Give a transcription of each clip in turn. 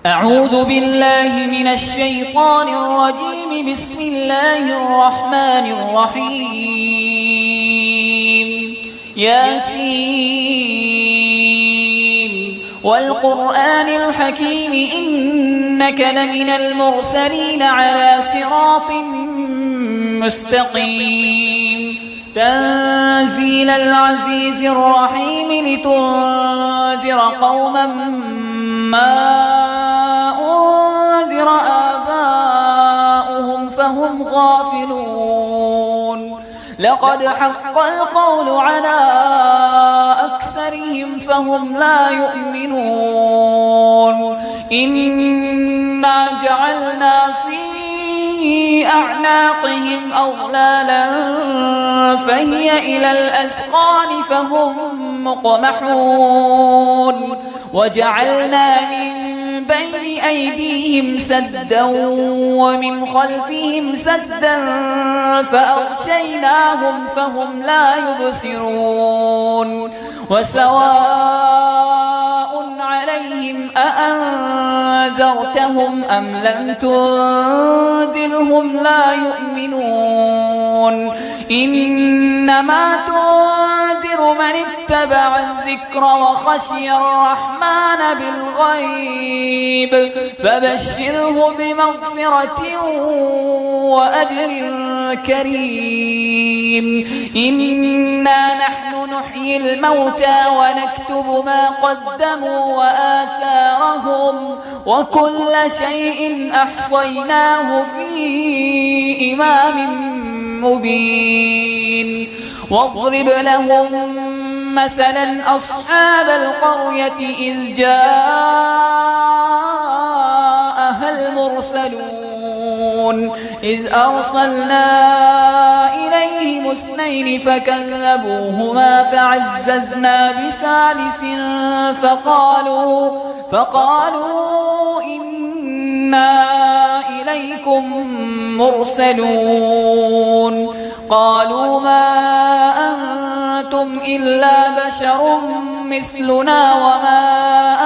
أعوذ بالله من الشيطان الرجيم. بسم الله الرحمن الرحيم. ياسين والقرآن الحكيم إنك لمن المرسلين على صراط مستقيم. تنزيل العزيز الرحيم لتنذر قوما ما أنذر آباؤهم فهم غافلون. لقد حق القول على أكثرهم فهم لا يؤمنون. إنا جعلنا في أعناقهم أغلالا فهي إلى الأذقان فهم مقمحون. وجعلنا من بين أيديهم سدا ومن خلفهم سدا فأغشيناهم فهم لا يبصرون. وسواء عليهم أأنذرتهم أم لم تنذرهم لا يؤمنون. إنما تنذر من اتبع الذكر وخشي الرحمن بالغيب فبشره بمغفرة وأجر كريم. إنا نحن نحيي الموتى ونكتب ما قدموا وآثارهم وكل شيء أحصيناه في إمام مبين. واضرب لهم مثلا أصحاب القرية إذ جاءها المرسلون إذ أرسلنا إليهم اثنين فكذبوهما فعززنا بثالث فقالوا إنا إليكم مرسلون. قالوا ما أنتم إلا بشر مثلنا وما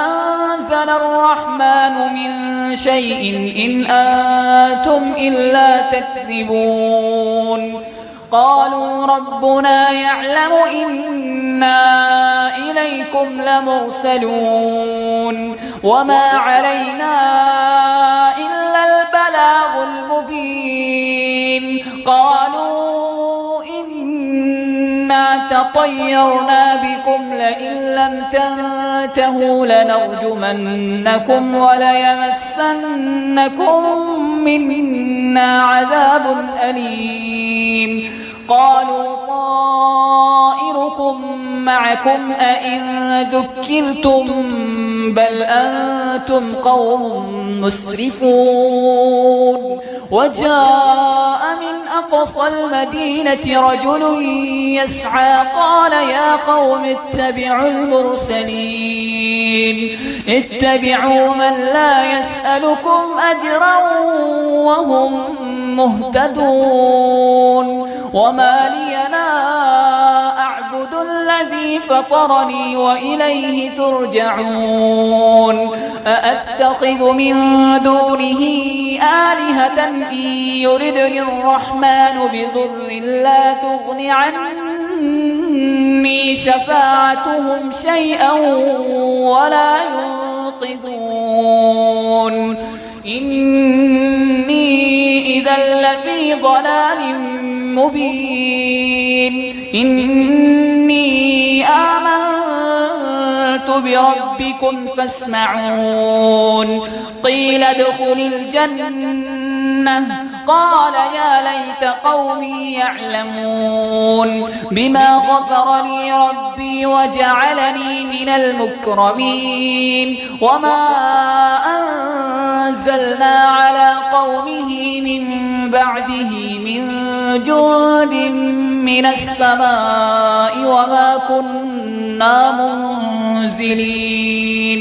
أنزل الرحمن من شيء إن أنتم إلا تكذبون. قالوا ربنا يعلم إنا إليكم لمرسلون وما علينا إلا البلاغ المبين. قالوا إنا تطيرنا بكم لئن لم تنتهوا لنرجمنكم وليمسنكم منا عذاب أليم. قالوا طائركم معكم أئن ذكرتم بل أنتم قوم مسرفون. وجاء من أقصى المدينة رجل يسعى قال يا قوم اتبعوا المرسلين اتبعوا من لا يسألكم أجرا وهم مهتدون. وما لي لا أعبد الذي فطرني وإليه ترجعون. أأتخذ من دونه آلهة إن يردني الرحمن بضر لا تغن عني شفاعتهم شيئا ولا ينقذون. إني إذا لفي ضلال مبين. إني آمنت بربكم فاسمعون. قيل ادخل الجنة قال يا ليت قومي يعلمون بما غفر لي ربي وجعلني من المكرمين. وما أنزلنا على قومه من بعده من جند من السماء وما كنا منزلين.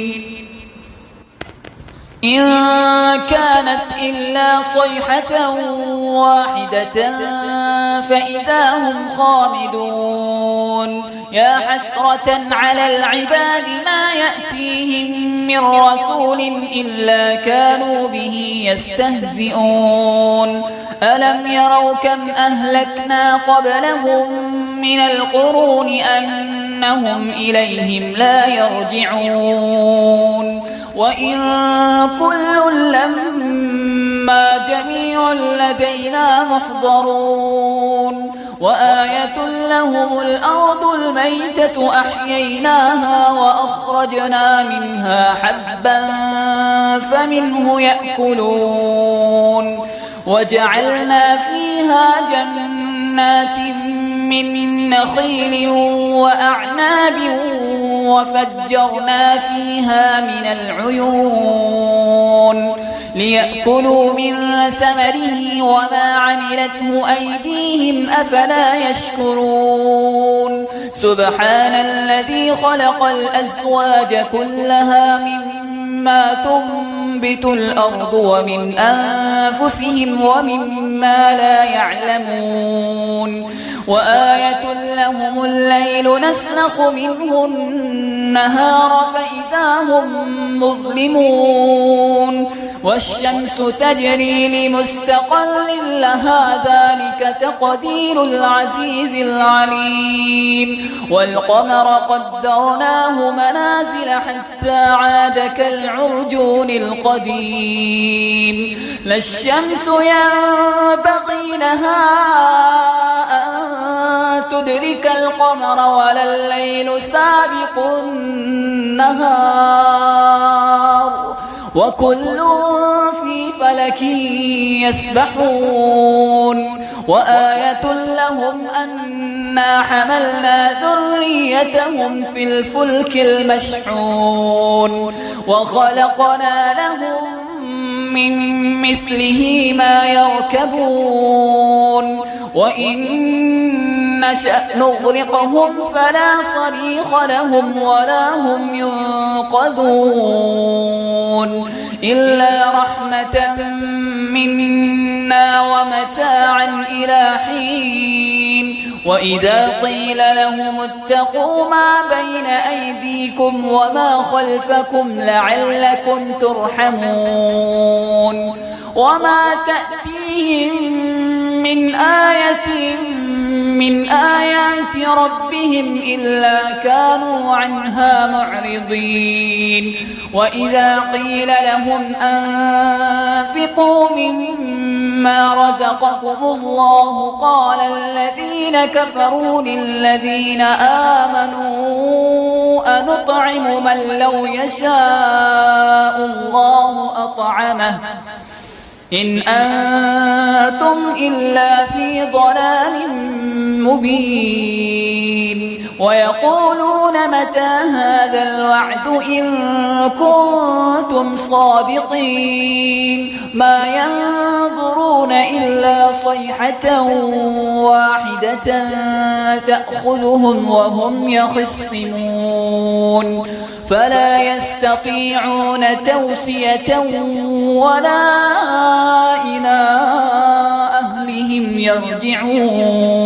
إن كانت إلا صيحة واحدة فإذا هم خامدون يا حسرة على العباد ما يأتيهم من رسول إلا كانوا به يستهزئون ألم يروا كم أهلكنا قبلهم من القرون أنهم إليهم لا يرجعون وإن كل لما جميع لدينا محضرون وآية لهم الأرض الميتة أحييناها وأخرجنا منها حبا فمنه يأكلون وجعلنا فيها جنات من نخيل وأعناب وفجرنا فيها من العيون ليأكلوا من ثمره وما عملته أيديهم أفلا يشكرون سبحان الذي خلق الأزواج كلها مما تنبت الأرض ومن أنفسهم ومما لا يعلمون وآية لهم الليل نسلخ منه النهار فإذا هم مظلمون والشمس تجري لمستقر لها ذلك تقدير العزيز العليم والقمر قدرناه منازل حتى عاد كالعرجون القديم لا الشمس ينبغي لها أن تدرك القمر ولا الليل سابق النهار وكل في فلك يسبحون وآية لهم أنا حملنا ذريتهم في الفلك المشحون وخلقنا لهم من مثله ما يركبون وإن نشأ نغرقهم فلا صريخ لهم ولا هم ينقذون إلا رحمة منا ومتاعا إلى حين وإذا قيل لهم اتقوا ما بين أيديكم وما خلفكم لعلكم ترحمون وما تأتيهم من آية من آيات ربهم إلا كانوا عنها معرضين وإذا قيل لهم أنفقوا مما رزقكم الله قال الذين كفروا للذين آمنوا أنطعم من لو يشاء الله أطعمه إن أنتم إلا في ضلال مبين ويقولون متى هذا الوعد إن كنتم صادقين ما ينظرون إلا صيحة واحدة تأخذهم وهم يخصمون فلا يستطيعون توصية ولا إلى أهلهم يرجعون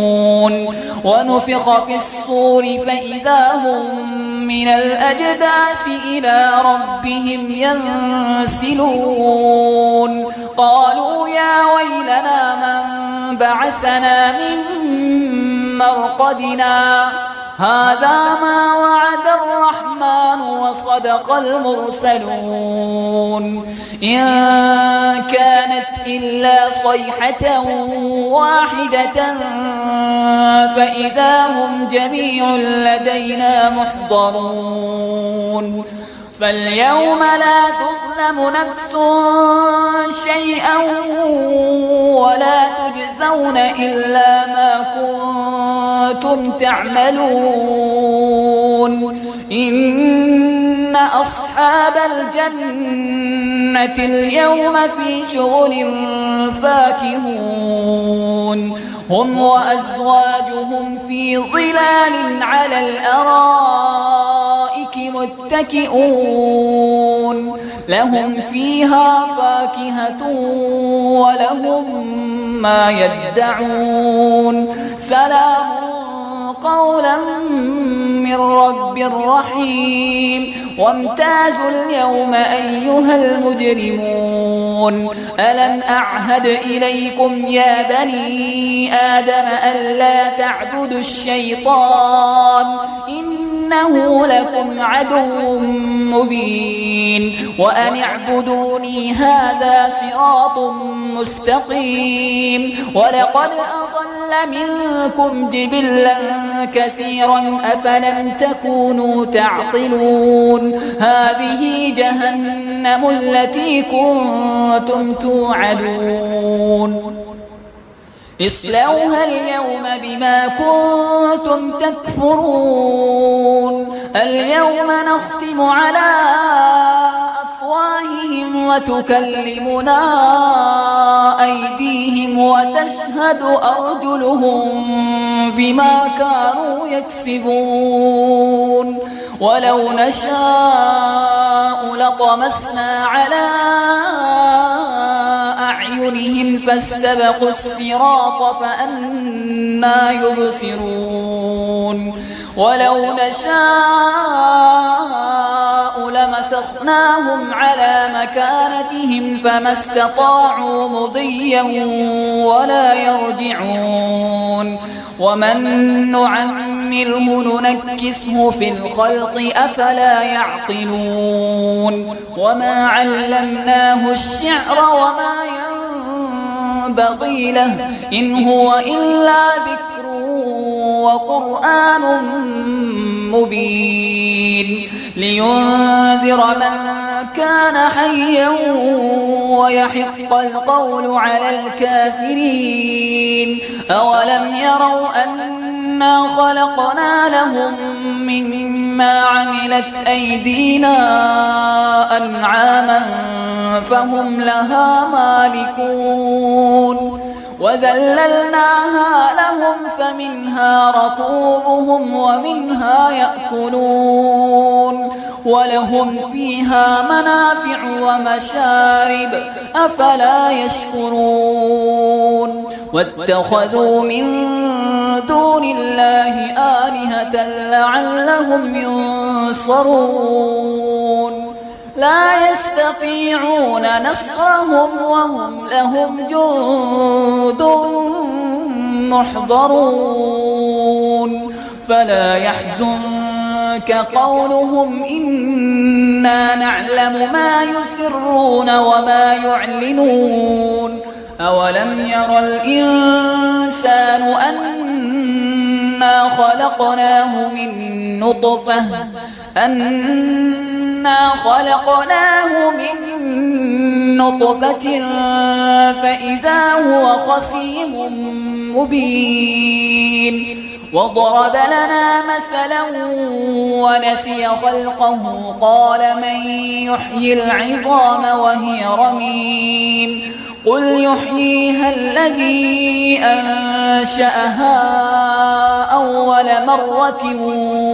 ونفخ في الصور فإذا هم من الأجداث إلى ربهم ينسلون قالوا يا ويلنا من بعثنا من مرقدنا هذا ما وعد الرحمن وصدق المرسلون إن كانت إلا صيحة واحدة فإذا هم جميع لدينا محضرون فاليوم لا تظلم نفس شيئا ولا تجزون إلا ما كنتم تعملون إن أصحاب الجنة اليوم في شغل فاكهون هم وأزواجهم في ظلال على الأرائك متكئون لهم فيها فاكهة ولهم ما يدعون سلام قولا من رب رحيم وامتازوا اليوم أيها المجرمون ألم أعهد إليكم يا بني آدم ألا تعبدوا الشيطان إنه لكم عدو مبين وأن اعبدوني هذا صراط مستقيم ولقد أضل منكم جبلا كثيرا أفلم تكونوا تعقلون هذه جهنم التي كنتم توعدون اصلوها اليوم بما كنتم تكفرون اليوم نختم على أفواههم وتكلمنا أيديهم وتشهد أرجلهم بما كانوا يكسبون ولو نشاء لطمسنا على أعينهم فاستبقوا الصراط فأنى يبصرون ولو نشاء لمسخناهم على مكانتهم فما استطاعوا مضيا ولا يرجعون ومن نعمره ننكسه في الخلق أفلا يعقلون وما علمناه الشعر وما ينبغي له إن هو إلا ذكر وقرآن مبين لينذر من كان حيا ويحق القول على الكافرين أولم يروا أنا خلقنا لهم مما عملت أيدينا أنعاما فهم لها مالكون وذللناها لهم فمنها ركوبهم ومنها يأكلون ولهم فيها منافع ومشارب أفلا يشكرون واتخذوا من دون الله آلهة لعلهم ينصرون لا يستطيعون نصرهم وهم لهم جند محضرون فلا يحزنك قولهم إنا نعلم ما يسرون وما يعلنون أولم ير الإنسان أنا خلقناه من نطفة فإذا هو خصيم مبين وضرب لنا مثلا ونسي خلقه قال من يحيي العظام وهي رميم قل يحييها الذي أنشأها أول مرة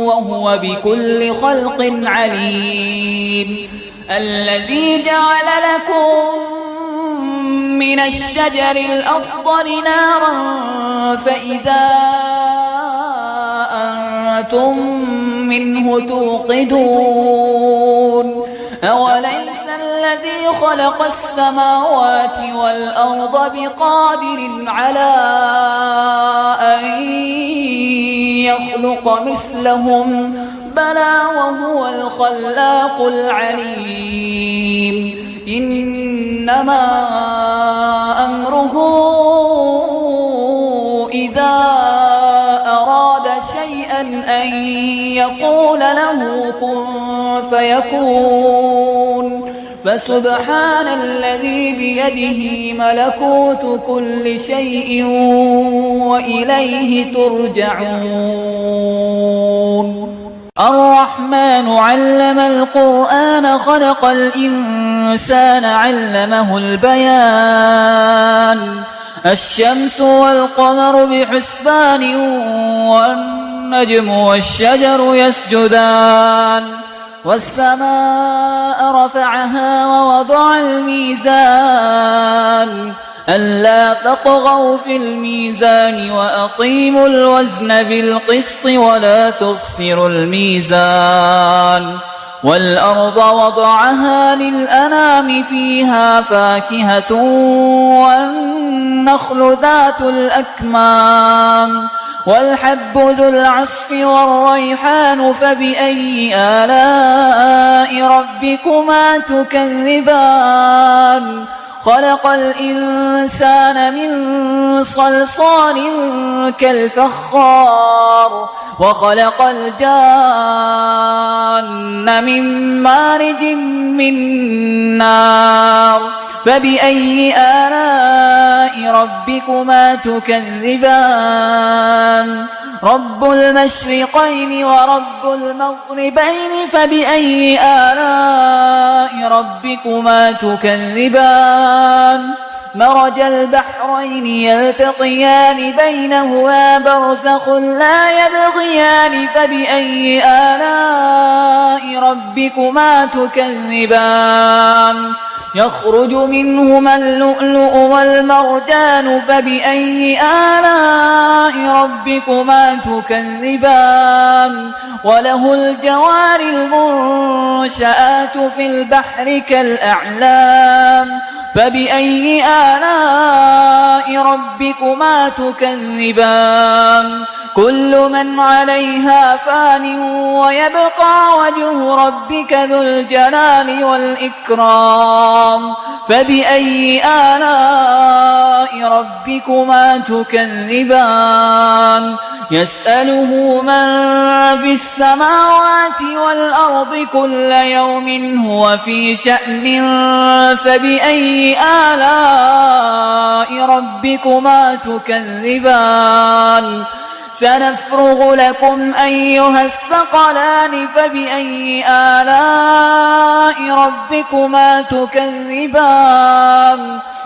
وهو بكل خلق عليم الذي جعل لكم من الشجر الأخضر نارا فإذا أنتم منه توقدون أوليس الذي خلق السماوات والأرض بقادر على أن يخلق مثلهم بلى وهو الخلاق العليم إنما أمره إذا أراد شيئا أن يقول له كن فيكون فسبحان الذي بيده ملكوت كل شيء وإليه ترجعون الرحمن علم القرآن خلق الإنسان علمه البيان الشمس والقمر بحسبان والنجم والشجر يسجدان والسماء رفعها ووضع الميزان ألا تطغوا في الميزان وأقيموا الوزن بالقسط ولا تخسروا الميزان والأرض وضعها للأنام فيها فاكهة والنخل ذات الأكمام والحب ذو العصف والريحان فبأي آلاء ربكما تكذبان خلق الإنسان من صلصال كالفخار وخلق الجان من مارج من نار فبأي آلاء ربكما تكذبان رب المشرقين ورب المغربين فبأي آلاء ربكما تكذبان مرج البحرين يلتقيان بينهما برزخ لا يبغيان فبأي آلاء ربكما تكذبان يخرج منهما اللؤلؤ والمرجان فبأي آلاء ربكما تكذبان وله الجوار المنشآت في البحر كالأعلام فبأي آلاء ربكما تكذبان كل من عليها فان ويبقى وجه ربك ذو الجلال والإكرام فبأي آلاء ربكما تكذبان يسأله من في السماوات والأرض كل يوم هو في شأن فبأي آلاء ربكما تكذبان سنفرغ لكم أيها الثقلان فبأي آلاء ربكما تكذبان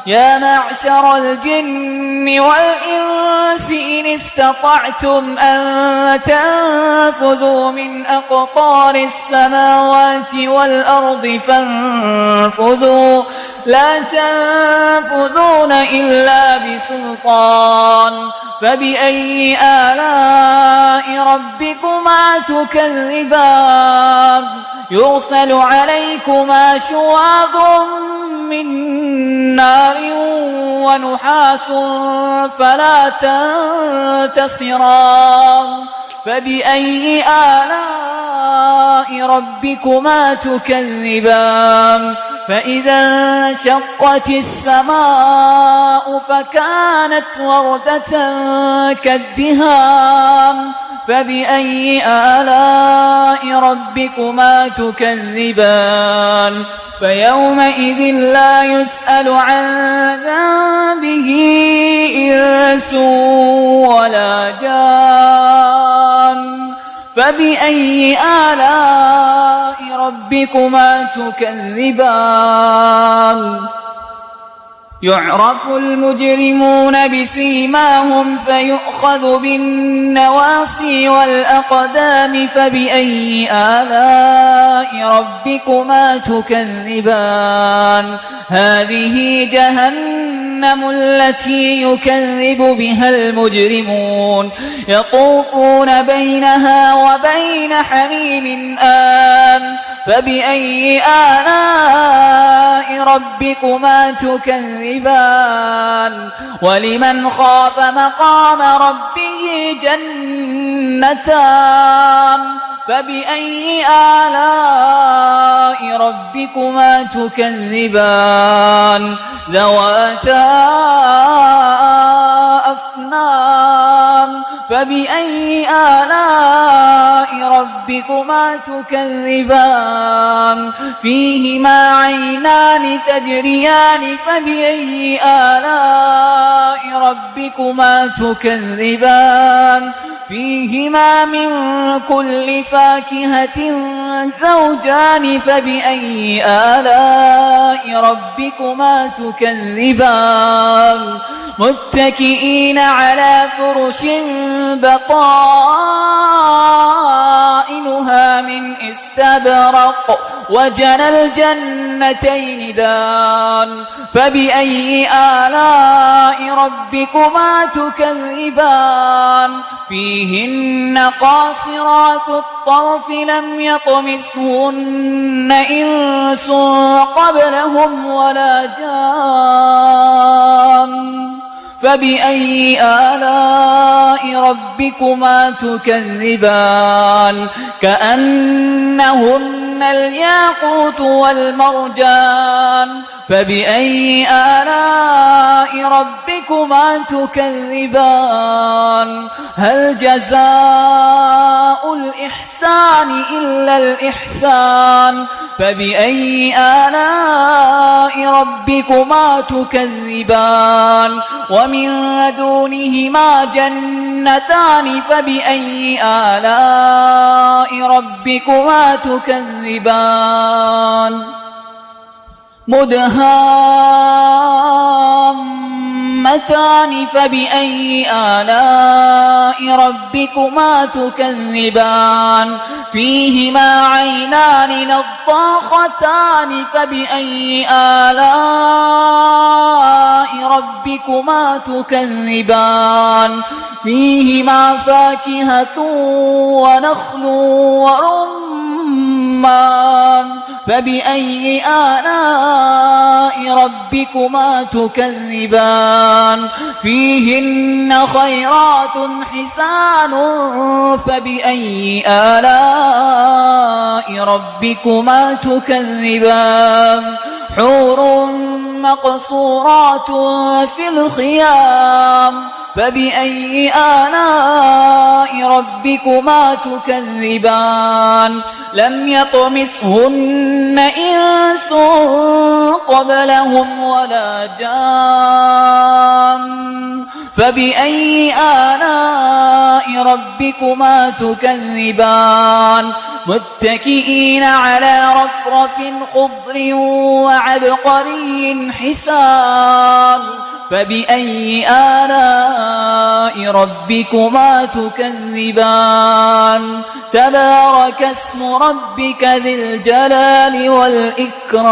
يا معشر الجن والإنس إن استطعتم أن تنفذوا من أقطار السماوات والأرض فانفذوا لا تنفذون إلا بسلطان فبأي آلاء ربكما تكذبان يرسل عليكما شواظ من نار ونحاس فلا تنتصران فبأي آلاء ربكما تكذبان فإذا انشقت السماء فكانت وردة كالدهان فبأي آلاء ربكما تكذبان فيومئذ فلا يسأل عن ذنبه إنس ولا جان فبأي آلاء ربكما تكذبان يعرف المجرمون بسيماهم فيؤخذ بالنواصي والأقدام فبأي آلاء ربكما تكذبان هذه جهنم التي يكذب بها المجرمون يطوفون بينها وبين حميم آن فبأي آلاء ربكما تكذبان ولمن خاف مقام ربه جنتان فبأي آلاء ربكما تكذبان ذواتا أفنان فبأي آلاء ربكما تكذبان فيهما عينان تجريان فبأي آلاء ربكما تكذبان فيهما من كل فاكهة زوجان فبأي آلاء ربكما تكذبان متكئين على فرش بطائنها من استبرق وجنى الجنتين دان فبأي آلاء ربكما تكذبان فيهن قاصرات الطرف لم يطمثهن إنس قبلهم ولا جان فبأي آلاء ربكما تكذبان كأنهن الياقوت والمرجان فبأي آلاء ربكما تكذبان هل جزاء الإحسان إلا الإحسان فبأي آلاء ربكما تكذبان ومن دونهما جنتان فبأي آلاء ربكما تكذبان مدهامتان فبأي آلاء ربكما تكذبان فيهما عينان نضاختان فبأي آلاء ربكما تكذبان فيهما فاكهة ونخل ورمان فبأي آلاء ربكما تكذبان فيهن خيرات حسان فبأي آلاء ربكما تكذبان حور مقصورات في الخيام فبأي آلاء ربكما تكذبان لم يطمثهن إنس قبلهم ولا جان فبأي آلاء ربكما تكذبان متكئين على رفرف خضر وعبقري حسان فبأي آلاء ربكما تكذبان تبارك اسم ربك ذي الجلال والإكرام